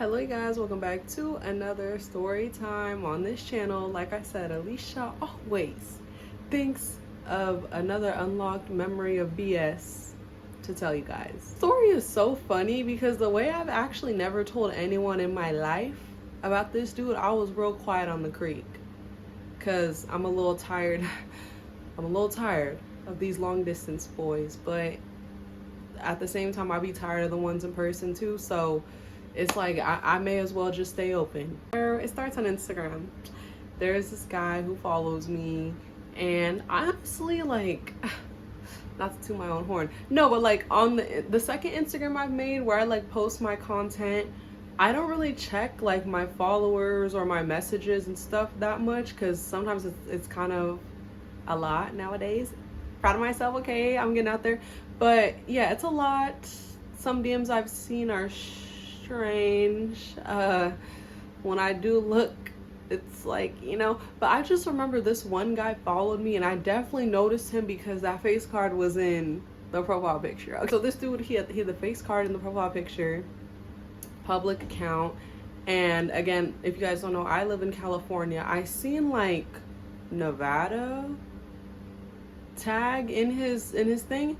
Hello you guys, welcome back to another story time on this channel. Like I said, Alicia always thinks of another unlocked memory of BS to tell you guys. Story is so funny because the way I've actually never told anyone in my life about this dude, I was real quiet on the creek because I'm a little tired. I'm a little tired of these long distance boys, but at the same time I be tired of the ones in person too, so it's like I may as well just stay open. It starts on Instagram. There's this guy who follows me, and I honestly, like, not to toot my own horn, no, but like on the second Instagram I've made where I like post my content, I don't really check like my followers or my messages and stuff that much because sometimes it's kind of a lot nowadays. Proud of myself, okay, I'm getting out there, but yeah, it's a lot. Some DMs I've seen are strange. When I do look, it's like, but I just remember this one guy followed me, and I definitely noticed him because that face card was in the profile picture. Okay, so this dude, he had the face card in the profile picture, public account. And again, if you guys don't know, I live in California. I seen like Nevada tag in his thing,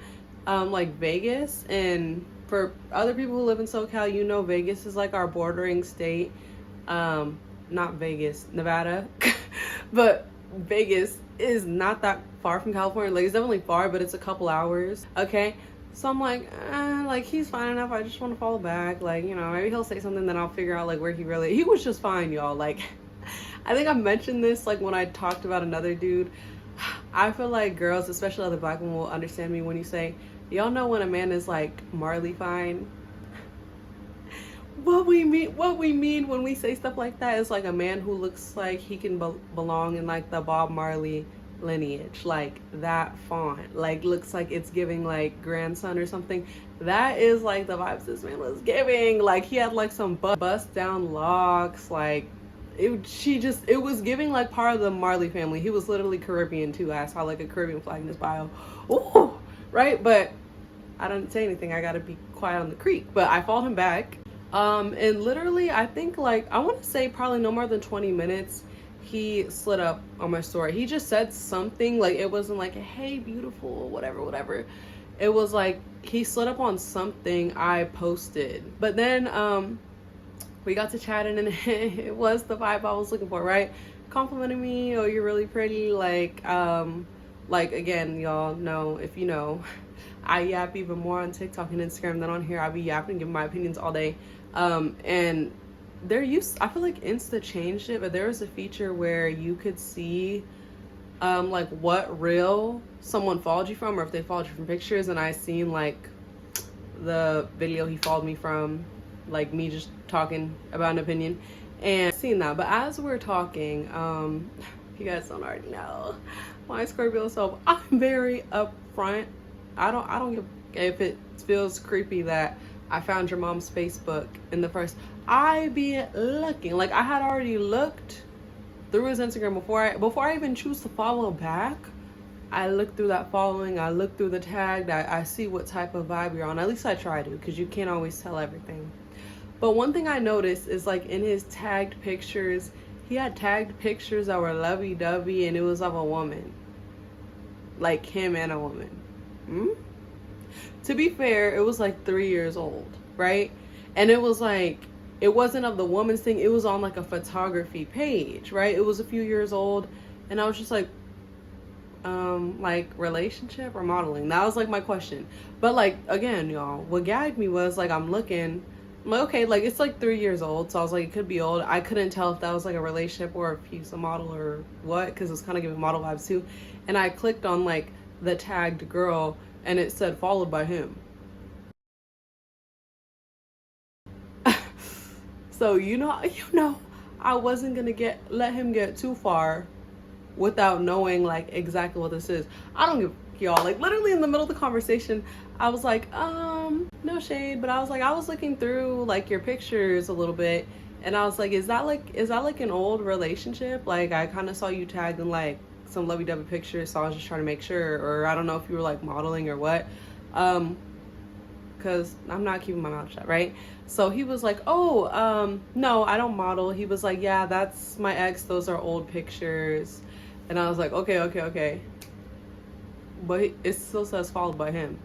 like Vegas. And for other people who live in SoCal, Vegas is like our bordering state. Not Vegas, Nevada. But Vegas is not that far from California. Like, it's definitely far, but it's a couple hours. Okay, so I'm like he's fine enough. I just want to follow back. Like, maybe he'll say something, then I'll figure out like where he was just fine, y'all. Like, I think I mentioned this like when I talked about another dude. I feel like girls, especially other black women, will understand me when you say, y'all know when a man is like Marley fine. What we mean when we say stuff like that is like a man who looks like he can belong in like the Bob Marley lineage, like that font, like looks like it's giving like grandson or something. That is like the vibes this man was giving. Like, he had like some bust down locks, like it was giving like part of the Marley family. He was literally Caribbean too. I saw like a Caribbean flag in his bio. Ooh, right? But I didn't say anything. I gotta be quiet on the creek. But I followed him back. And literally, I think like, I want to say probably no more than 20 minutes, he slid up on my story. He just said something, like, it wasn't like, hey, beautiful, whatever. It was like, he slid up on something I posted. But then, we got to chatting, and it was the vibe I was looking for, right? Complimenting me, oh, you're really pretty, like again, y'all know, if you know, I yap even more on TikTok and Instagram than on here. I be yapping, giving my opinions all day. And I feel like Insta changed it, but there was a feature where you could see like what reel someone followed you from, or if they followed you from pictures. And I seen like the video he followed me from, like me just talking about an opinion, and seen that. But as we're talking, if you guys don't already know, my Scorpio self, I'm very upfront. I don't give if it feels creepy that I found your mom's Facebook in the first. I be looking, like I had already looked through his Instagram before I even choose to follow back. I look through that following, I look through the tag, I see what type of vibe you're on. At least I try to, because you can't always tell everything. But one thing I noticed is like in his tagged pictures, he had tagged pictures that were lovey-dovey, and it was of a woman. Like him and a woman. To be fair, it was like 3 years old, right? And it was like, it wasn't of the woman's thing, it was on like a photography page, right? It was a few years old, and I was just like relationship or modeling? That was like my question. But like, again, y'all, what gagged me was like, I'm like, okay, like it's like 3 years old, so I was like, it could be old. I couldn't tell if that was like a relationship or if he's a model or what, because it was kind of giving model vibes too. And I clicked on like the tagged girl, and it said followed by him. So I wasn't gonna let him get too far without knowing like exactly what this is. I don't give y'all, like literally in the middle of the conversation, I was like, no shade, but I was looking through like your pictures a little bit, and I was like, is that like an old relationship? Like, I kind of saw you tagged in like some lovey-dovey pictures, so I was just trying to make sure, or I don't know if you were like modeling or what. because I'm not keeping my mouth shut, right? So he was like, oh, no, I don't model. He was like, yeah, that's my ex. Those are old pictures. And I was like, okay. But it still says followed by him.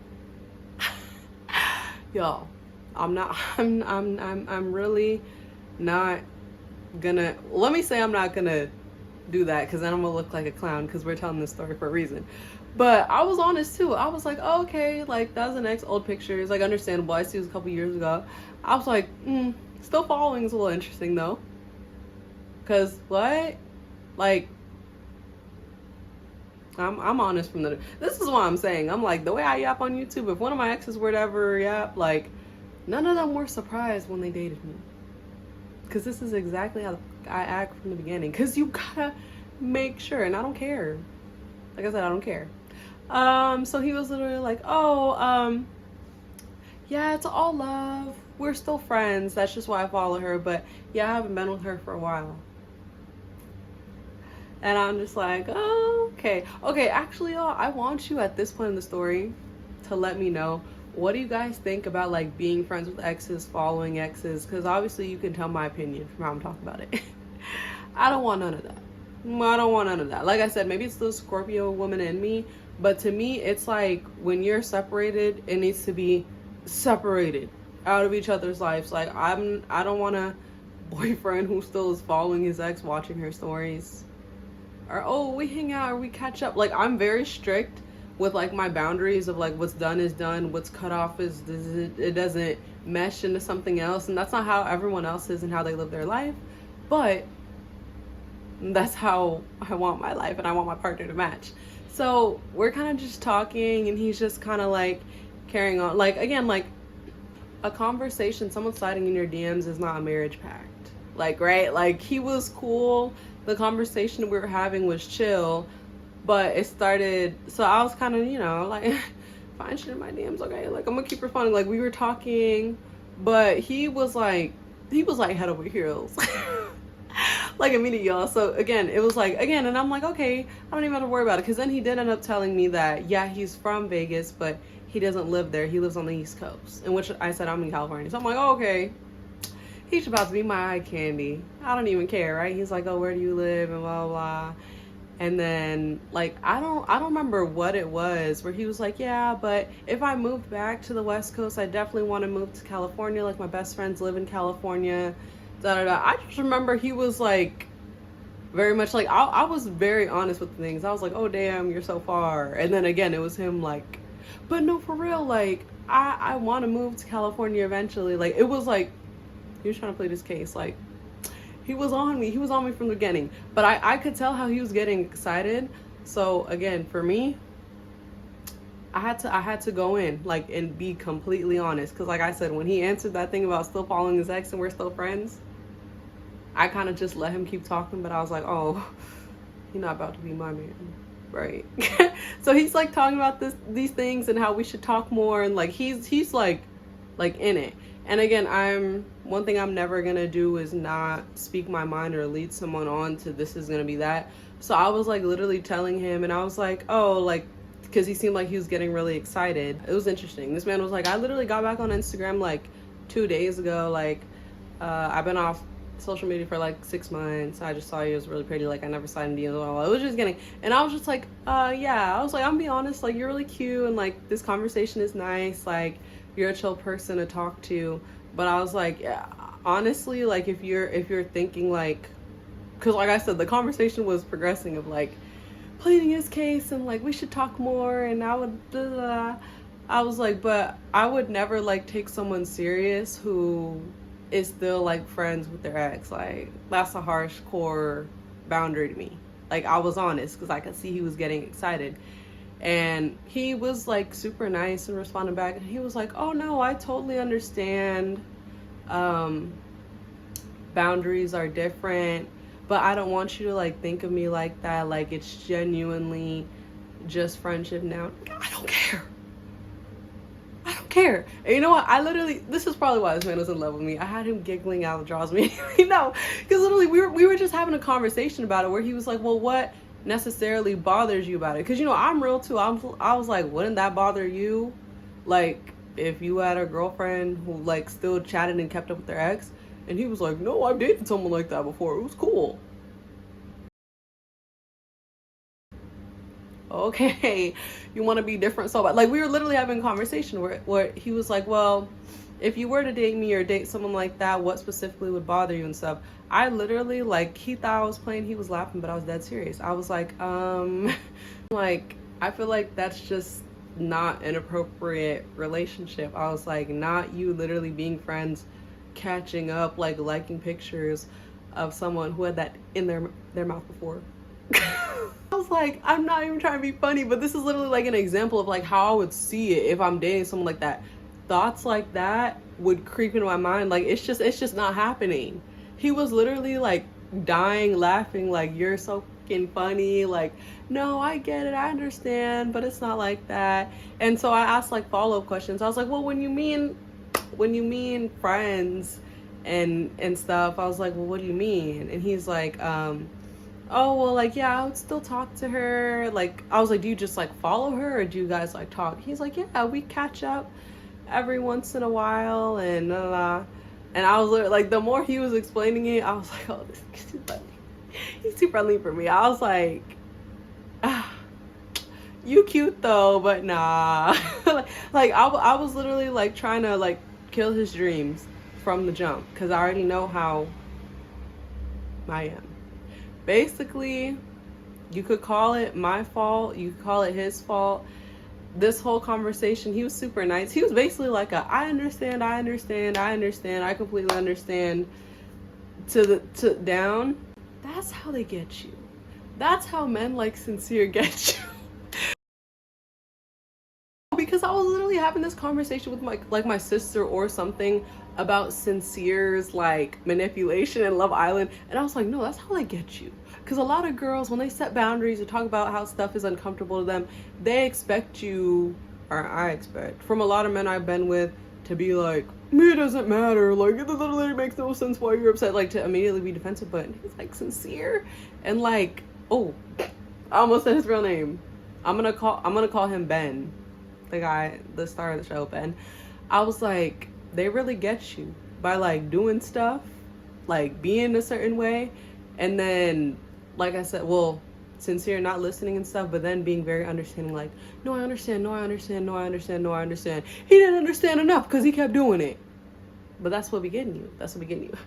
Y'all, I'm really not gonna, let me say I'm not gonna do that, because then I'm gonna look like a clown, because we're telling this story for a reason. But I was honest too. I was like, oh, okay, like that's an ex, old pictures, like understandable. I see it was a couple years ago. I was like, still following is a little interesting though. Cause what? Like, I'm honest from the, this is what I'm saying. I'm like, the way I yap on YouTube, if one of my exes were to ever yap, like none of them were surprised when they dated me. Cause this is exactly how I act from the beginning. Cause you gotta make sure, and I don't care. Like I said, I don't care. So he was literally like, oh, yeah, it's all love. We're still friends. That's just why I follow her. But yeah, I haven't been with her for a while. And I'm just like, oh, okay. Okay, actually, y'all, I want you at this point in the story to let me know, what do you guys think about like being friends with exes, following exes? Because obviously you can tell my opinion from how I'm talking about it. I don't want none of that. I don't want none of that. Like I said, maybe it's the Scorpio woman in me, but to me, it's like when you're separated, it needs to be separated out of each other's lives. Like I don't want a boyfriend who still is following his ex, watching her stories, or oh, we hang out or we catch up. Like I'm very strict with like my boundaries of like what's done is done, what's cut off is it doesn't mesh into something else, and that's not how everyone else is and how they live their life, but that's how I want my life and I want my partner to match. So we're kind of just talking, and he's just kind of like carrying on. Like again, like a conversation, someone sliding in your DMs is not a marriage pact. Like, right? Like he was cool. The conversation we were having was chill, but it started, so I was kind of, you know, like fine shit in my DMs, okay, like I'm gonna keep responding. Like we were talking, but he was like head over heels. Like immediately, y'all. So again, it was like, again, and I'm like, okay, I don't even have to worry about it, because then he did end up telling me that yeah, he's from Vegas, but he doesn't live there, he lives on the East Coast, in which I said I'm in California. So I'm like, oh, okay, he's about to be my eye candy. I don't even care, right? He's like, oh, where do you live, and blah blah. And then like I don't remember what it was, where he was like, yeah, but if I moved back to the West Coast, I definitely want to move to California, like my best friends live in California. I just remember he was like very much like, I was very honest with things. I was like, oh damn, you're so far. And then again, it was him like, but no, for real, like I want to move to California eventually. Like it was like he was trying to play this case. Like he was on me from the beginning, but I could tell how he was getting excited. So again, for me, I had to go in like and be completely honest, because like I said, when he answered that thing about still following his ex and we're still friends, I kind of just let him keep talking. But I was like, oh, you're not about to be my man, right? So he's like talking about these things and how we should talk more, and like he's like in it. And again, one thing I'm never gonna do is not speak my mind or lead someone on to this is gonna be that. So I was like literally telling him, and I was like, oh, like, because he seemed like he was getting really excited. It was interesting. This man was like, I literally got back on Instagram like 2 days ago. Like I've been off social media for like 6 months. I just saw you, it was really pretty. Like I never signed in DMs at all. I was just getting, and I was just like, yeah. I was like, I'm gonna be honest, like you're really cute, and like this conversation is nice. Like you're a chill person to talk to. But I was like, yeah, honestly, like if you're thinking like, because like I said, the conversation was progressing of like pleading his case and like we should talk more, and I would blah, blah, blah. I was like, but I would never like take someone serious who is still like friends with their ex. Like that's a harsh core boundary to me. Like I was honest because I could see he was getting excited, and he was like super nice and responding back, and he was like, oh no, I totally understand, boundaries are different, but I don't want you to like think of me like that. Like it's genuinely just friendship now. I don't care. And you know what? This is probably why this man was in love with me. I had him giggling out of draws me. You know, because literally we were just having a conversation about it, where he was like, well, what necessarily bothers you about it? Because, you know, I'm real too. I was like, wouldn't that bother you? Like, if you had a girlfriend who like still chatted and kept up with their ex, and he was like, no, I've dated someone like that before, it was cool. Okay, you want to be different so bad. Like, we were literally having a conversation where he was like, well, if you were to date me or date someone like that, what specifically would bother you and stuff? I literally, like, he thought I was playing, he was laughing, but I was dead serious. I was like, like, I feel like that's just not an appropriate relationship. I was like, not you literally being friends, catching up, like liking pictures of someone who had that in their mouth before. I was like, I'm not even trying to be funny, but this is literally like an example of like how I would see it if I'm dating someone like that. Thoughts like that would creep into my mind. Like, it's just not happening. He was literally like dying laughing, like, you're so fucking funny. Like, no, I get it, I understand, but it's not like that. And so I asked like follow-up questions. I was like, well, when you mean friends and stuff, I was like, well, what do you mean? And he's like, oh, well, like, yeah, I would still talk to her. Like, I was like, do you just like follow her, or do you guys like talk? He's like, yeah, we catch up every once in a while, and and I was like, the more he was explaining it, I was like, oh, this is too funny. He's too friendly for me. I was like, ah, you cute though, but nah. like I was literally like trying to like kill his dreams from the jump, because I already know how I am. Basically, you could call it my fault, you could call it his fault. This whole conversation, he was super nice. He was basically like I understand, I completely understand to down. That's how they get you. That's how men like Sincere get you. Because I was literally having this conversation with my sister or something about Sincere's like manipulation in Love Island, and I was like, no, that's how they get you. Because a lot of girls, when they set boundaries or talk about how stuff is uncomfortable to them, they expect you, or I expect from a lot of men I've been with, to be like, me, it doesn't matter, like, it literally makes no sense why you're upset, like, to immediately be defensive. But he's like Sincere, and like, oh, I almost said his real name. I'm gonna call him Ben, the guy, the star of the show, Ben. I was like, they really get you by like doing stuff, like being a certain way, and then, like I said, well, Sincere not listening and stuff, but then being very understanding, like, no, I understand, no, I understand, no, I understand, no, I understand. He didn't understand enough because he kept doing it. But that's what we getting you. That's what we getting you.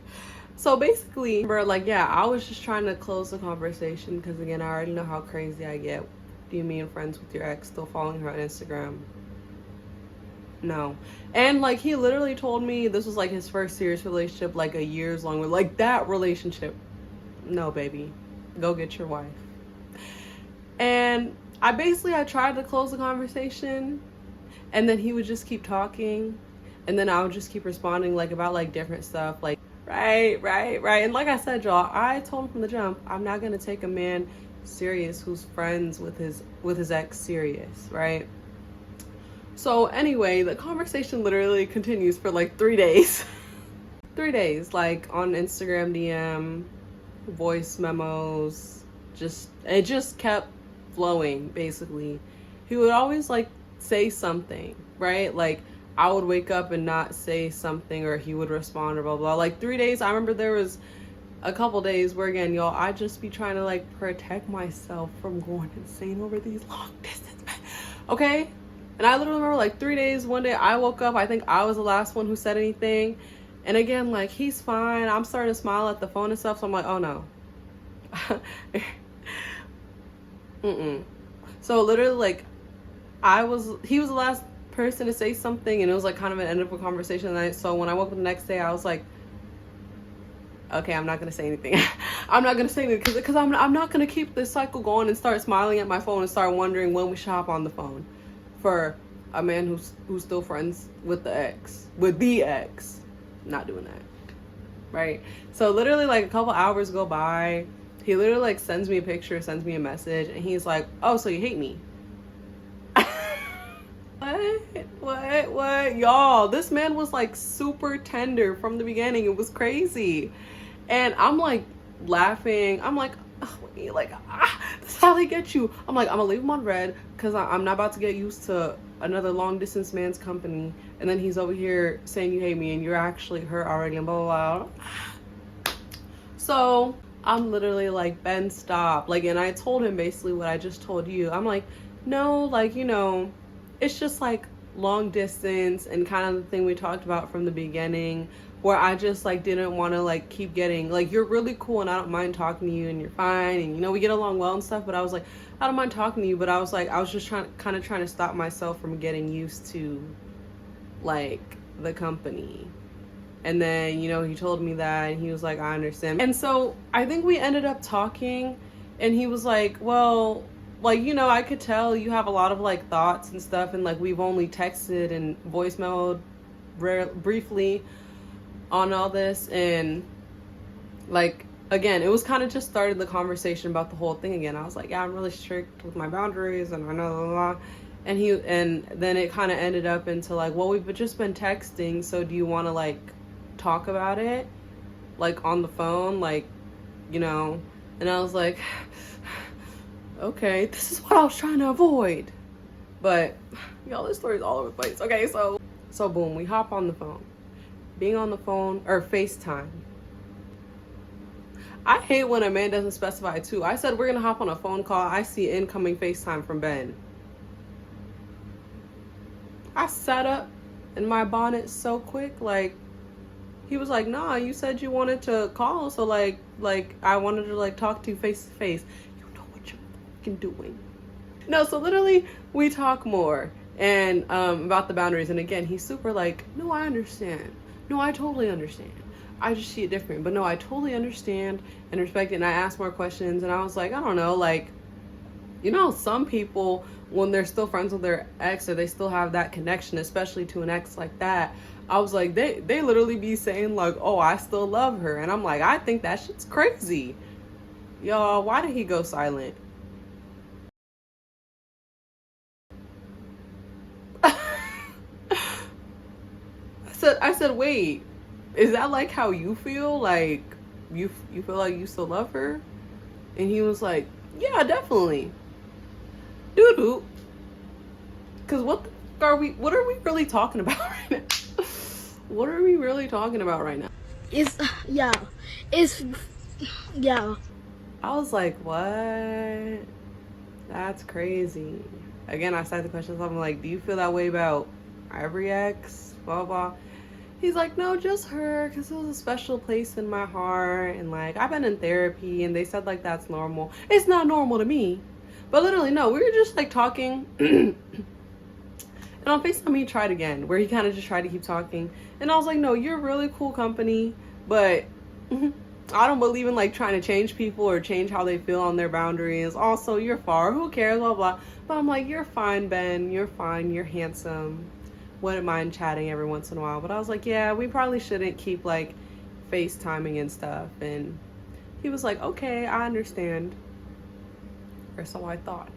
So basically, bro, like, yeah, I was just trying to close the conversation because, again, I already know how crazy I get. Do you mean friends with your ex, still following her on Instagram? No. And like, he literally told me this was like his first serious relationship, like a years long, like that relationship. No, baby, go get your wife. And I tried to close the conversation, and then he would just keep talking, and then I would just keep responding like about like different stuff, like right. And like I said, y'all, I told him from the jump, I'm not gonna take a man serious who's friends with his ex serious, right? So anyway, the conversation literally continues for like 3 days. 3 days, like on Instagram DM, voice memos, it just kept flowing, basically. He would always like say something, right? Like, I would wake up and not say something, or he would respond, or blah blah. Like 3 days, I remember there was a couple days where, again, y'all, I just be trying to like protect myself from going insane over these long distance men, okay? And I literally remember like 3 days, one day I woke up, I think I was the last one who said anything, and again, like, he's fine, I'm starting to smile at the phone and stuff, so I'm like, oh no. So literally, like, he was the last person to say something, and it was like kind of an end of a conversation. And so when I woke up the next day, I was like, okay, I'm not gonna say anything. I'm not gonna say anything because I'm not gonna keep this cycle going and start smiling at my phone and start wondering when we should hop on the phone for a man who's still friends with the ex. Not doing that, right? So literally, like, a couple hours go by. He literally like sends me a picture, sends me a message, and he's like, oh, so you hate me? What? Y'all, this man was like super tender from the beginning. It was crazy. And I'm like laughing. I'm like, this is how they get you. I'm like, I'm gonna leave him on red because I'm not about to get used to another long distance man's company, and then he's over here saying you hate me and you're actually hurt already and blah blah blah. So I'm literally like, Ben, stop. Like, and I told him basically what I just told you. I'm like, no, like, you know, it's just like long distance and kind of the thing we talked about from the beginning, where I just like didn't want to like keep getting, like, you're really cool and I don't mind talking to you and you're fine and you know we get along well and stuff, but I was like, I don't mind talking to you, but I was like, I was just trying to stop myself from getting used to like the company. And then, you know, he told me that and he was like, I understand. And so I think we ended up talking and he was like, well, like, you know, I could tell you have a lot of like thoughts and stuff, and like we've only texted and voicemailed briefly on all this, and like, again, it was kind of just started the conversation about the whole thing again. I was like, yeah, I'm really strict with my boundaries and I know blah, blah, blah. And then it kind of ended up into like, well, we've just been texting, so do you want to like talk about it like on the phone, like, you know? And I was like, okay, this is what I was trying to avoid. But y'all, this story's all over the place. Okay, so boom, we hop on the phone. Being on the phone, or FaceTime. I hate when a man doesn't specify too. I said we're gonna hop on a phone call. I see incoming FaceTime from Ben. I sat up in my bonnet so quick, like, he was like, nah, you said you wanted to call, so like I wanted to like talk to you face to face. You know what you're fucking doing. No, so literally we talk more and about the boundaries, and again, he's super like, no, I understand. No, I totally understand. I just see it different. But no, I totally understand and respect it. And I asked more questions and I was like, I don't know, like, you know, some people, when they're still friends with their ex or they still have that connection, especially to an ex like that, I was like, they literally be saying like, oh, I still love her. And I'm like, I think that shit's crazy. Y'all, why did he go silent? I said, wait, is that like how you feel? Like, you feel like you still love her? And he was like, yeah, definitely. Doo-doo. Because what are we really talking about right now? What are we really talking about right now? Yeah. I was like, what? That's crazy. Again, I started the question, I'm like, do you feel that way about every ex? Blah, blah. He's like, no, just her, because it was a special place in my heart, and like, I've been in therapy, and they said like that's normal. It's not normal to me. But literally, no, we were just like talking. And on FaceTime, he tried again, where he kind of just tried to keep talking. And I was like, no, you're really cool company, but I don't believe in like trying to change people or change how they feel on their boundaries. Also, you're far, who cares, blah, blah. But I'm like, you're fine, Ben, you're fine, you're handsome. Wouldn't mind chatting every once in a while. But I was like, yeah, we probably shouldn't keep like FaceTiming and stuff. And he was like, okay, I understand. Or so I thought.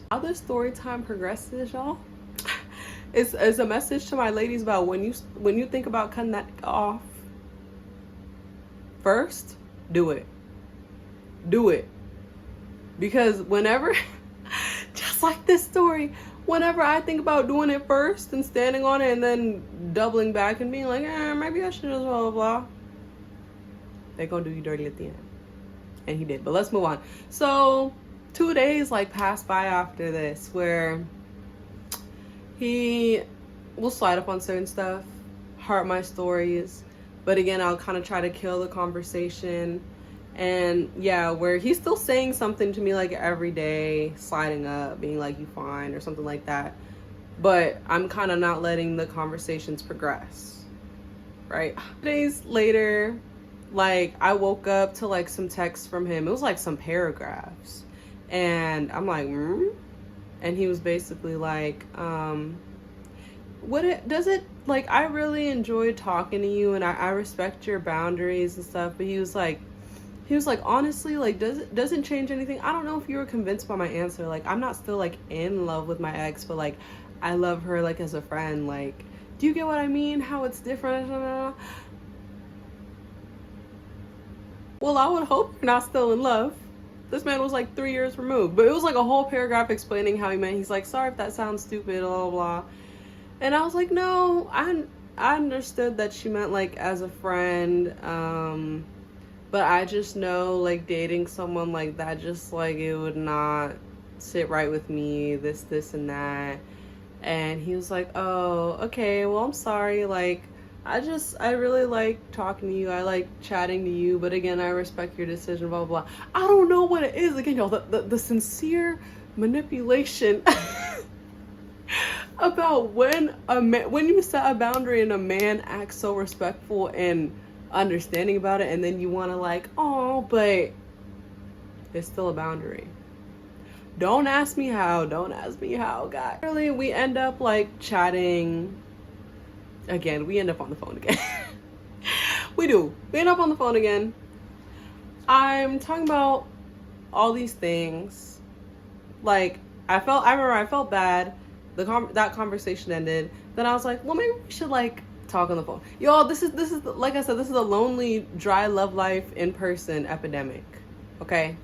How this story time progresses, y'all, is a message to my ladies about when you think about cutting that off, first, do it. Because whenever, just like this story, whenever I think about doing it first and standing on it and then doubling back and being like, maybe I should just blah, blah, blah, they're gonna do you dirty at the end. And he did. But let's move on. So 2 days like passed by after this, where he will slide up on certain stuff, heart my stories, but again, I'll kind of try to kill the conversation. And yeah, where he's still saying something to me like every day, sliding up, being like, you fine, or something like that. But I'm kind of not letting the conversations progress, right? Days later, like, I woke up to like some text from him. It was like some paragraphs. And I'm like, And he was basically like, like, I really enjoyed talking to you and I respect your boundaries and stuff. But he was like, honestly, like, doesn't change anything. I don't know if you were convinced by my answer. Like, I'm not still like in love with my ex, but like, I love her like as a friend. Like, do you get what I mean? How it's different? Well, I would hope you're not still in love. This man was like 3 years removed. But it was like a whole paragraph explaining how he meant. He's like, sorry if that sounds stupid, blah, blah, blah. And I was like, no, I understood that she meant like as a friend. But I just know like dating someone like that, just like it would not sit right with me, this, and that. And he was like, oh, okay, well, I'm sorry. Like, I really like talking to you. I like chatting to you. But again, I respect your decision, blah, blah, blah. I don't know what it is. Again, y'all, the sincere manipulation about when you set a boundary and a man acts so respectful and understanding about it, and then you want to like, oh, but it's still a boundary. Don't ask me how, guys. Really, we end up like chatting again. We end up on the phone again. We end up on the phone again. I'm talking about all these things. Like, I remember I felt bad. That conversation ended. Then I was like, well, maybe we should like talk on the phone. Y'all, this is like I said, this is a lonely, dry love life in person epidemic. Okay?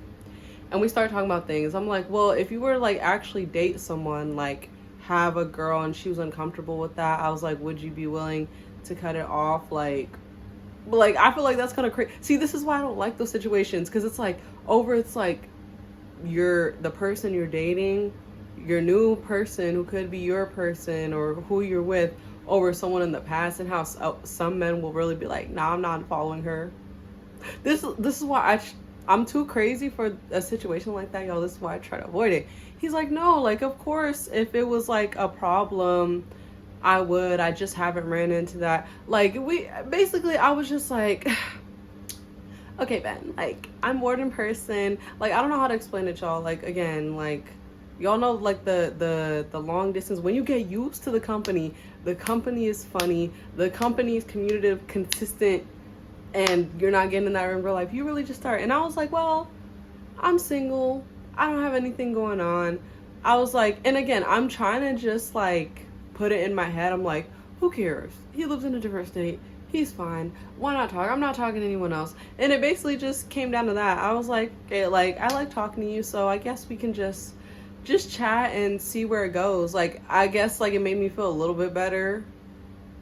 And we started talking about things. I'm like, well, if you were to like actually date someone, like have a girl and she was uncomfortable with that, I was like, would you be willing to cut it off? Like I feel like that's kind of crazy. See, this is why I don't like those situations, because it's like the person you're dating, your new person who could be your person or who you're with, over someone in the past, and how some men will really be like, nah, I'm not following her. This is why I'm too crazy for a situation like that, y'all. This is why I try to avoid it. He's like, no, like, of course, if it was like a problem, I just haven't ran into that. Like, I was just like, okay, Ben, like, I'm more in person. Like, I don't know how to explain it, y'all. Like, again, like, y'all know, like, the long distance, when you get used to the company is funny, the company is communicative, consistent, and you're not getting in that in real life, you really just start. And I was like, well, I'm single, I don't have anything going on. I was like, and again, I'm trying to just like put it in my head. I'm like, who cares? He lives in a different state, he's fine, why not talk? I'm not talking to anyone else. And it basically just came down to that. I was like, okay, like, I like talking to you, so I guess we can just chat and see where it goes. Like, I guess like it made me feel a little bit better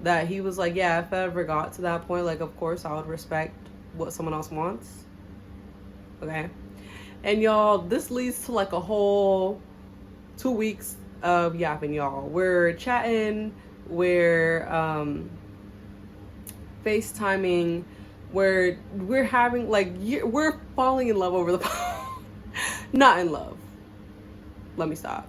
that he was like, yeah, if I ever got to that point, like, of course I would respect what someone else wants. Okay? And y'all, this leads to like a whole 2 weeks of yapping, y'all. We're chatting, we're FaceTiming, we're having like, we're falling in love over the phone. Not in love. Let me stop.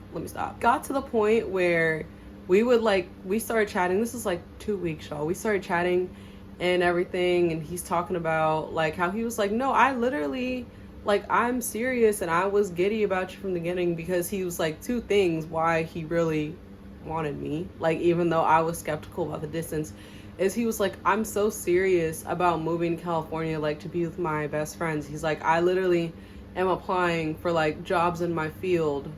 Got to the point where we started chatting. This is like 2 weeks, y'all. We started chatting and everything, and he's talking about like how he was like, no, I literally, like, I'm serious, and I was giddy about you from the beginning, because he was like, two things why he really wanted me, like, even though I was skeptical about the distance, is he was like, I'm so serious about moving to California, like, to be with my best friends. He's like, I literally am applying for like jobs in my field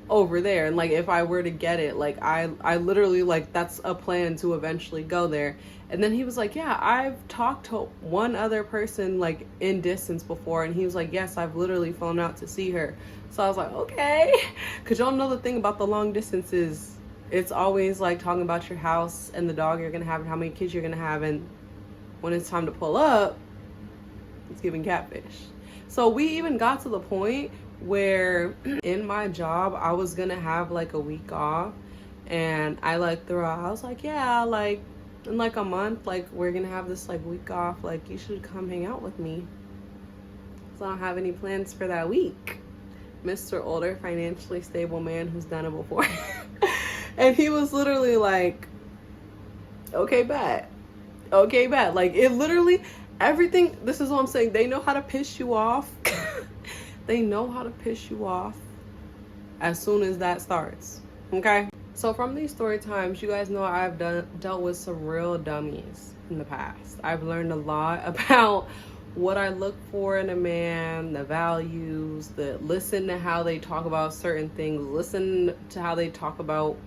over there, and like if I were to get it, like I literally, like, that's a plan to eventually go there. And then he was like, yeah, I've talked to one other person like in distance before, and he was like, yes, I've literally flown out to see her. So I was like, okay, because y'all know the thing about the long distance is it's always like talking about your house and the dog you're gonna have and how many kids you're gonna have, and when it's time to pull up, it's giving catfish. So we even got to the point where in my job I was gonna have like a week off, and I like threw out, I was like, yeah, like in like a month, like we're gonna have this like week off, like you should come hang out with me. So I don't have any plans for that week. Mr. Older, financially stable man who's done it before. And he was literally like, okay, bet. Like, it literally, everything, this is what I'm saying, they know how to piss you off. They know how to piss you off as soon as that starts, okay? So from these story times, you guys know I've dealt with some real dummies in the past. I've learned a lot about what I look for in a man, the values, listen to how they talk about certain things, listen to how they talk about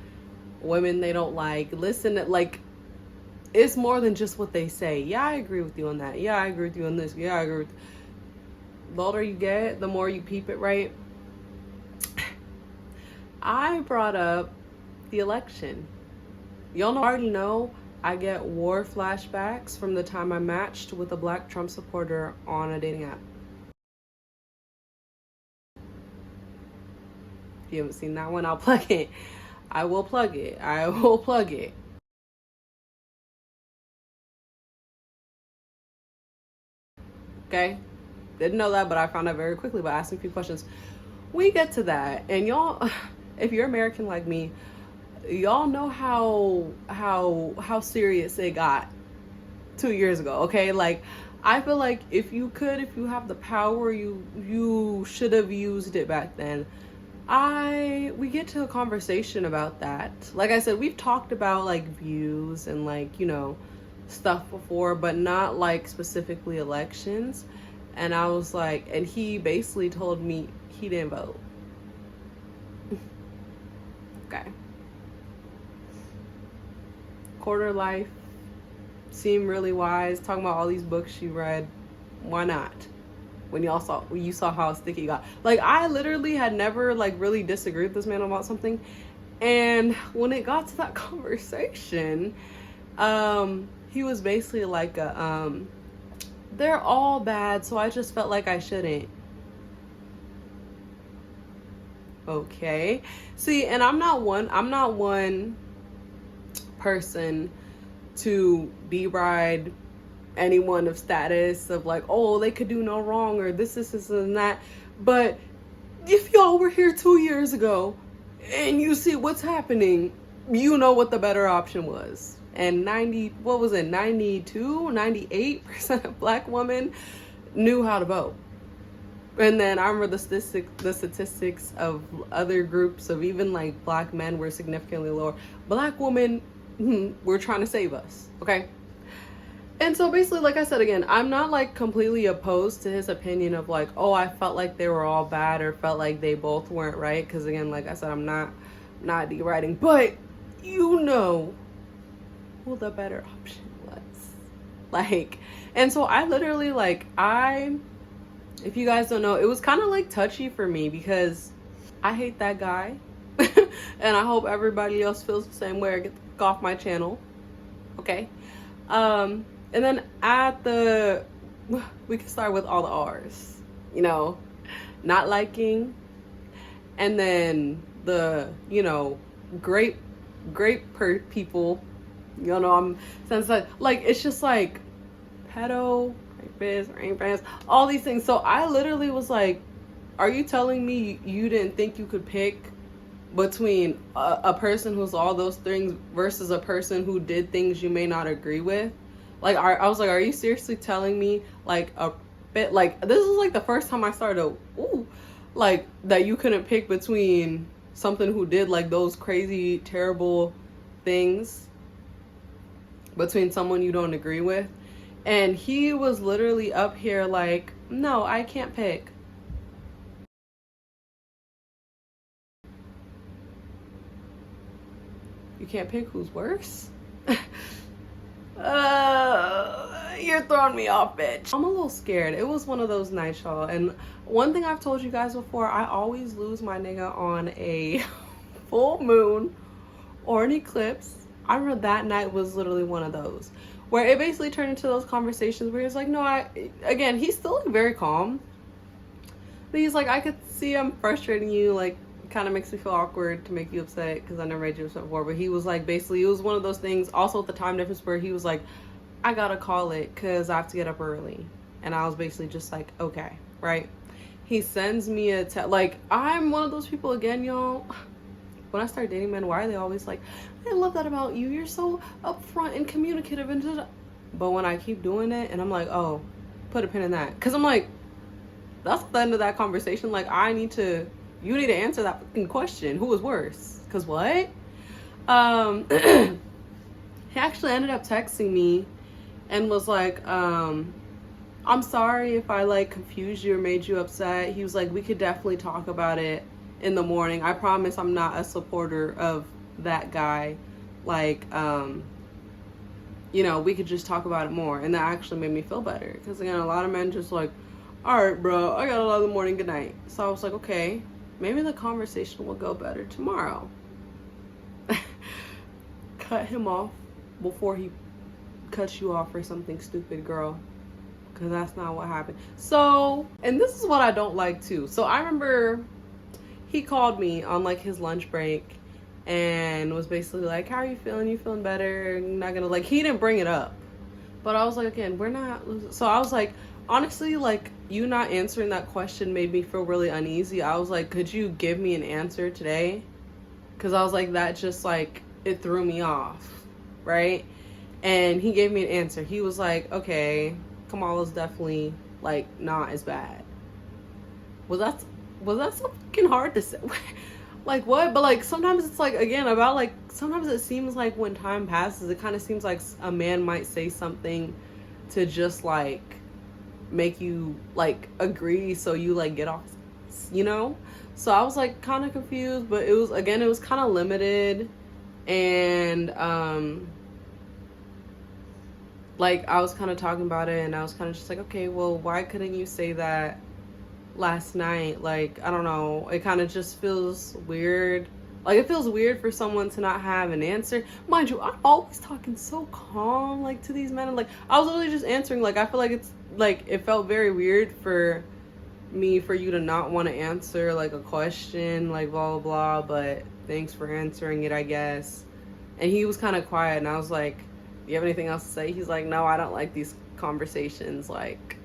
women they don't like, listen to, like, it's more than just what they say. Yeah, I agree with you on that. Yeah, I agree with you on this. Yeah, I agree with the older you get, the more you peep it, right? I brought up the election. Y'all already know I get war flashbacks from the time I matched with a black Trump supporter on a dating app. If you haven't seen that one, I'll plug it. I will plug it. I will plug it. Okay? Didn't know that, but I found out very quickly by asking a few questions. We get to that, and y'all, if you're American like me, y'all know how serious it got 2 years ago. Okay, like I feel like if you have the power, you should have used it back then. We get to a conversation about that. Like I said, we've talked about like views and like, you know, stuff before, but not like specifically elections. And I was like, and he basically told me he didn't vote. Okay. Quarter life, seemed really wise, talking about all these books she read. Why not? When you saw how sticky he got. Like, I literally had never like really disagreed with this man about something. And when it got to that conversation, he was basically like they're all bad, so I just felt like I shouldn't. Okay. See, and I'm not one person to deride anyone of status of like, oh, they could do no wrong or this and that. But if y'all were here 2 years ago and you see what's happening, you know what the better option was. And 98% of black women knew how to vote. And then I remember the statistics of other groups of even like black men were significantly lower. Black women were trying to save us, okay? And so basically, like I said again, I'm not like completely opposed to his opinion of like, oh, I felt like they were all bad or felt like they both weren't right. Because again, like I said, I'm not deriding, but you know who the better option was. Like, and so I literally like, if you guys don't know, it was kind of like touchy for me because I hate that guy. And I hope everybody else feels the same way or get the fuck off my channel. Okay. And then we can start with all the R's, you know, not liking, and then the, you know, great people, you know, I'm sensitive, like, it's just like pedo, rapist, all these things. So I literally was like, are you telling me you didn't think you could pick between a person who's all those things versus a person who did things you may not agree with? Like, I was like, are you seriously telling me like a bit, like, this is like the first time I started like that you couldn't pick between something who did like those crazy terrible things between someone you don't agree with? And he was literally up here like, no, I can't pick. You can't pick who's worse? You're throwing me off, bitch. I'm a little scared. It was one of those nights, y'all. And one thing I've told you guys before, I always lose my nigga on a full moon or an eclipse. I remember that night was literally one of those where it basically turned into those conversations where he's like, no, again, he's still like very calm, but he's like, I could see I'm frustrating you, like, kind of makes me feel awkward to make you upset because I never made you upset before. But he was like, basically, it was one of those things also with the time difference where he was like, I gotta call it because I have to get up early. And I was basically just like, okay, right? He sends me a text. Like, I'm one of those people again, y'all. When I start dating men, why are they always like, I love that about you, you're so upfront and communicative and but when I keep doing it and I'm like, oh, put a pin in that, because I'm like, that's the end of that conversation. Like, you need to answer that fucking question. Who was worse? Because what? He actually ended up texting me and was like, I'm sorry if I like confused you or made you upset. He was like, we could definitely talk about it in the morning. I promise I'm not a supporter of that guy. Like, you know, we could just talk about it more. And that actually made me feel better. Because again, a lot of men just like, all right, bro, I got a lot of the morning, good night. So I was like, okay, maybe the conversation will go better tomorrow. Cut him off before he cuts you off for something stupid, girl. Because that's not what happened. So, and this is what I don't like too. So I remember he called me on like his lunch break and was basically like, how are you feeling? You feeling better? Not gonna, like, he didn't bring it up. But I was like, again, we're not. So I was like, honestly, like, you not answering that question made me feel really uneasy. I was like, could you give me an answer today? Because I was like, that just, like, it threw me off, right? And he gave me an answer. He was like, okay, Kamala's definitely, like, not as bad. Was that so fucking hard to say? Like, what? But, like, sometimes it's, like, again, about, like, sometimes it seems like when time passes, it kind of seems like a man might say something to just, like, make you, like, agree so you, like, get off, you know? So I was, like, kind of confused, but it was, again, it was kind of limited. And, like, I was kind of talking about it, and I was kind of just like, okay, well, why couldn't you say that last night? Like, I don't know, it kind of just feels weird. Like, it feels weird for someone to not have an answer. Mind you, I'm always talking so calm, like, to these men. And, like, I was literally just answering. Like, I feel like it's, like, it felt very weird for you to not want to answer, like, a question, like, blah, blah, blah, but thanks for answering it, I guess. And he was kind of quiet, and I was like, do you have anything else to say? He's like, no, I don't like these conversations. Like,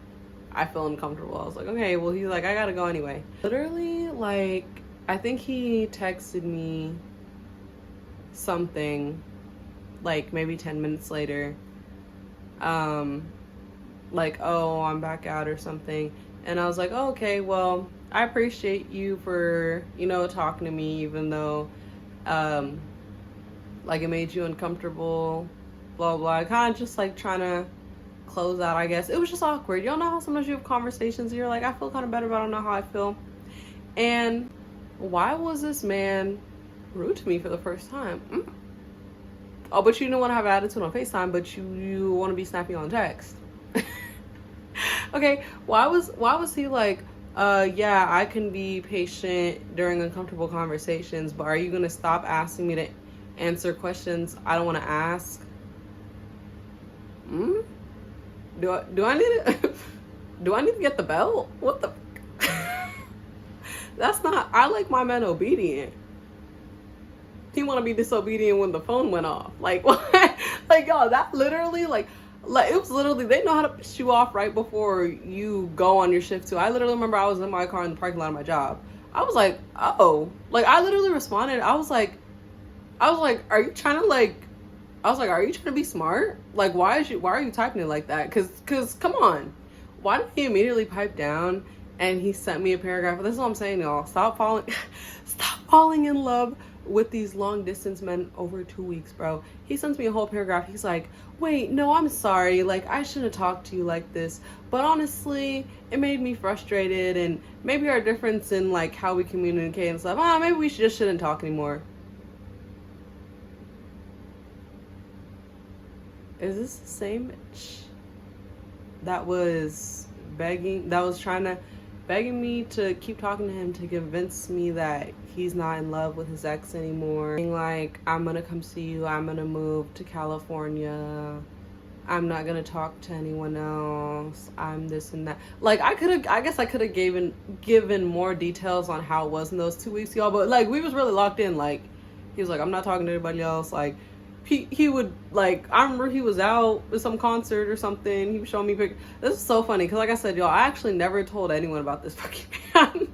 I feel uncomfortable. I was like, okay, well, he's like, I gotta go anyway. Literally, like, I think he texted me something, like, maybe 10 minutes later. Like, oh, I'm back out or something. And I was like, oh, okay, well, I appreciate you for, you know, talking to me, even though, like, it made you uncomfortable, blah, blah. Kind of just, like, trying to close out, I guess. It was just awkward. Y'all know how sometimes you have conversations and you're like, I feel kind of better, but I don't know how I feel. And why was this man rude to me for the first time? Oh, but you don't want to have an attitude on FaceTime, but you want to be snappy on text. Okay, why was he like, yeah, I can be patient during uncomfortable conversations, but are you gonna stop asking me to answer questions I don't want to ask? Do I need to do I need to get the belt? What the That's not, I like my men obedient. He want to be disobedient when the phone went off. Like, what? Like, y'all, that literally, like, it was literally, they know how to piss you off right before you go on your shift too. I literally remember I was in my car in the parking lot of my job. I was like, oh, like, I literally responded. I was like, are you trying to, like, I was like, are you trying to be smart? Like, why are you typing it like that? Cause come on. Why did he immediately pipe down and he sent me a paragraph? This is what I'm saying, y'all. Stop falling in love with these long distance men over 2 weeks, bro. He sends me a whole paragraph. He's like, wait, no, I'm sorry. Like, I shouldn't have talked to you like this. But honestly, it made me frustrated, and maybe our difference in, like, how we communicate and stuff, maybe we just shouldn't talk anymore. Is this the same bitch that was begging me to keep talking to him to convince me that he's not in love with his ex anymore? Being like, I'm gonna come see you, I'm gonna move to California, I'm not gonna talk to anyone else, I'm this and that. Like, I guess I could have given more details on how it was in those 2 weeks, y'all, but, like, we was really locked in. Like, he was like, I'm not talking to anybody else. Like, he would, like, I remember he was out at some concert or something. He was showing me pictures. This is so funny because, like I said, y'all, I actually never told anyone about this fucking man.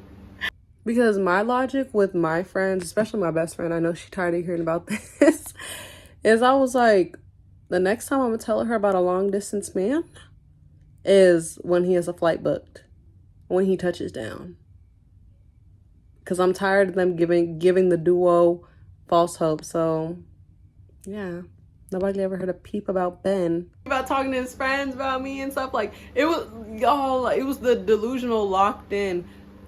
Because my logic with my friends, especially my best friend, I know she's tired of hearing about this, is I was like, the next time I'm gonna tell her about a long distance man is when he has a flight booked, when he touches down. Because I'm tired of them giving the duo false hope. So yeah, nobody ever heard a peep about Ben. About talking to his friends about me and stuff. Like, it was, y'all, it was the delusional locked in.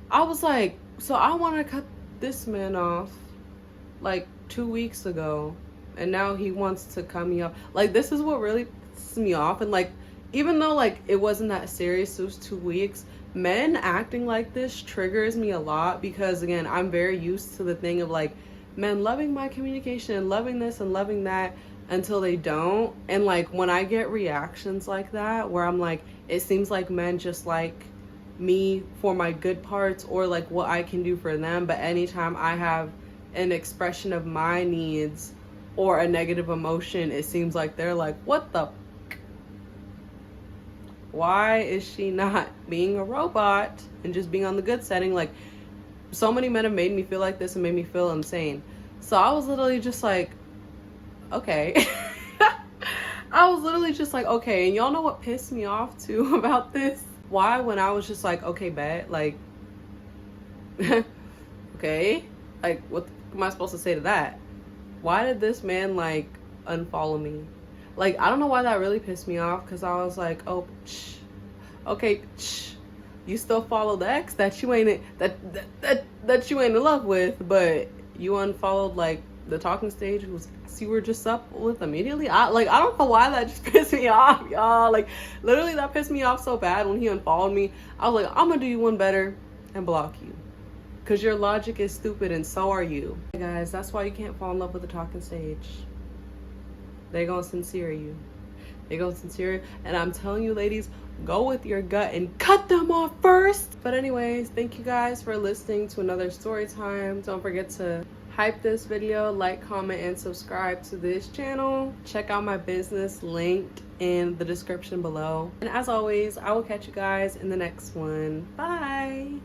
I was like, so I wanted to cut this man off like 2 weeks ago, and now he wants to cut me off. Like, this is what really pisses me off. And, like, even though like it wasn't that serious, it was 2 weeks, men acting like this triggers me a lot, because again, I'm very used to the thing of like men loving my communication and loving this and loving that until they don't. And like when I get reactions like that where I'm like, it seems like men just like me for my good parts or like what I can do for them, but anytime I have an expression of my needs or a negative emotion, it seems like they're like, what the why is she not being a robot and just being on the good setting? Like, so many men have made me feel like this and made me feel insane. So I was literally just like, okay. I was literally just like, okay. And y'all know what pissed me off too about this? Why, when I was just like, okay, bet, like, okay, like, what am I supposed to say to that? Why did this man like unfollow me? Like, I don't know why that really pissed me off, because I was like, oh, okay, you still follow the ex that you ain't that you ain't in love with, but you unfollowed like the talking stage who's you were just up with immediately. I don't know why that just pissed me off, y'all. Like, literally that pissed me off so bad when he unfollowed me. I was like, I'm gonna do you one better and block you, because your logic is stupid and so are you. Hey guys, that's why you can't fall in love with the talking stage. They gonna sincere you. They gonna sincere you. And I'm telling you, ladies, go with your gut and cut them off first. But anyways, thank you guys for listening to another story time. Don't forget to hype this video, like, comment, and subscribe to this channel. Check out my business linked in the description below. And as always, I will catch you guys in the next one. Bye.